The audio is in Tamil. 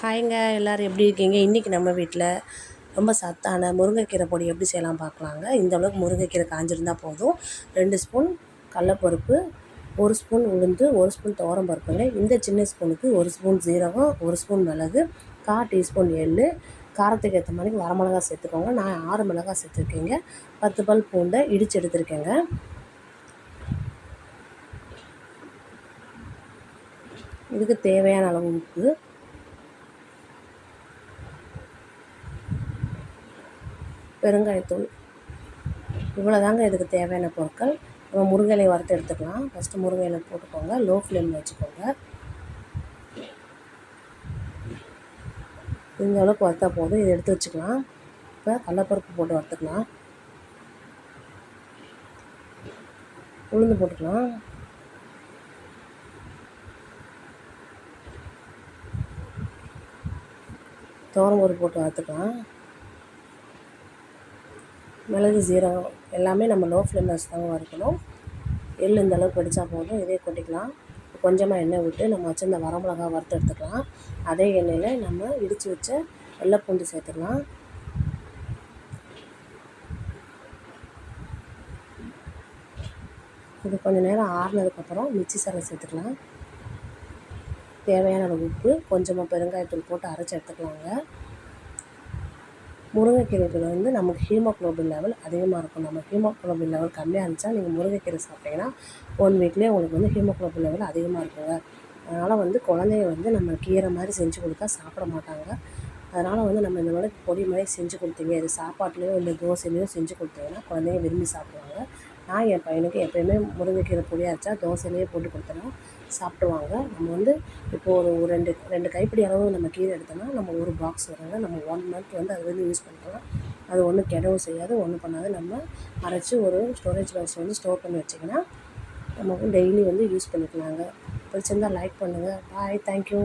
ஹாய்ங்க, எல்லோரும் எப்படி இருக்கீங்க? இன்றைக்கி நம்ம வீட்டில் ரொம்ப சத்தான முருங்கைக்கீரை பொடி எப்படி செய்யலாம் பார்க்கலாங்க. இந்த அளவுக்கு முருங்கைக்கீரை காஞ்சிருந்தால் போதும். 2 ஸ்பூன் கடலப்பருப்பு, 1 ஸ்பூன் உளுந்து, 1 ஸ்பூன் துவரம் பருப்புங்க. இந்த சின்ன ஸ்பூனுக்கு 1 ஸ்பூன் ஜீரகம், 1 ஸ்பூன் மிளகு, 1/4 டீஸ்பூன் எள், காரத்துக்கு ஏற்ற மாதிரி வரமிளகா சேர்த்துக்கோங்க. நான் 6 மிளகா சேர்த்துருக்கேங்க. 10 பல் பூண்டை இடித்து எடுத்துருக்கேங்க. இதுக்கு தேவையான அளவு உப்பு, பெருங்காயத்தூள், இவ்வளோதாங்க இதுக்கு தேவையான பொருட்கள். நம்ம முருங்கை இலையை வறுத்து எடுத்துக்கலாம். ஃபஸ்ட்டு முருங்கை இலை போட்டுக்கோங்க, லோ ஃப்ளேமில் வச்சுக்கோங்க. இந்த அளவுக்கு வறுத்தா போதும், இதை எடுத்து வச்சுக்கலாம். இப்போ கடலப்பருப்பு போட்டு வறுத்துக்கலாம், உளுந்து போட்டுக்கலாம், துவரம்பருப்பு போட்டு வறுத்துக்கலாம், மிளகு, ஜீரகம் எல்லாமே நம்ம லோ ஃப்ளேமில் வச்சு தாங்க வறுக்கணும். எள் இந்த அளவுக்கு வெடித்தா போதும், இதே கொட்டிக்கலாம். கொஞ்சமாக எண்ணெய் விட்டு நம்ம வச்சுருந்த வரமிளகா வறுத்து எடுத்துக்கலாம். அதே எண்ணெயில் நம்ம இடித்து வச்ச வெள்ளைப்பூண்டு சேர்த்துக்கலாம். இது கொஞ்சம் நேரம் ஆறுனதுக்கப்புறம் மிக்ஸி சாரில் சேர்த்துக்கலாம். தேவையான அளவு உப்பு, கொஞ்சமாக பெருங்காயத்தூள் போட்டு அரைச்சி எடுத்துக்கலாங்க. முருங்கைக்கீரையில் வந்து நமக்கு ஹீமோக்ளோபின் லெவல் அதிகமாக இருக்கும். நம்ம ஹீமோக்ளோபின் லெவல் கம்மியாக இருந்துச்சா நீங்கள் முருங்கைக்கீரை சாப்பிட்டிங்கன்னா 1 வீக்லேயே உங்களுக்கு வந்து ஹீமோக்ளோபின் லெவல் அதிகமாக இருக்குங்க. அதனால் வந்து குழந்தைங்க வந்து நம்ம கீரை மாதிரி செஞ்சு கொடுத்தா சாப்பிட மாட்டாங்க. அதனால் வந்து நம்ம இந்த மாதிரி பொடி மாதிரி செஞ்சு கொடுத்தீங்க, இது சாப்பாட்லேயோ இல்லை தோசையிலையோ செஞ்சு கொடுத்தீங்கன்னா குழந்தைங்க விரும்பி சாப்பிடுவாங்க. நான் என் பையனுக்கு எப்போயுமே முருங்கைக்கீரை பொடியாக அரைச்சா தோசையிலேயே போட்டு கொடுத்தேன்னா சாப்பிடுவாங்க. நம்ம வந்து இப்போது ஒரு ரெண்டு கைப்பிடி அளவு நம்ம கீரை எடுத்தோம்னா நம்ம ஒரு பாக்ஸ் வருங்க. நம்ம 1 மந்த் வந்து அது வந்து யூஸ் பண்ணிக்கலாம். அது ஒன்றும் கெடவும் செய்யாது, ஒன்றும் பண்ணாது. நம்ம அரைச்சி ஒரு ஸ்டோரேஜ் பாக்ஸ் வந்து ஸ்டோர் பண்ணி வச்சிங்கன்னா நம்ம டெய்லி வந்து யூஸ் பண்ணிக்கலாங்க. பிடிச்சிருந்தால் லைக் பண்ணுங்கள். பாய், தேங்க்யூ.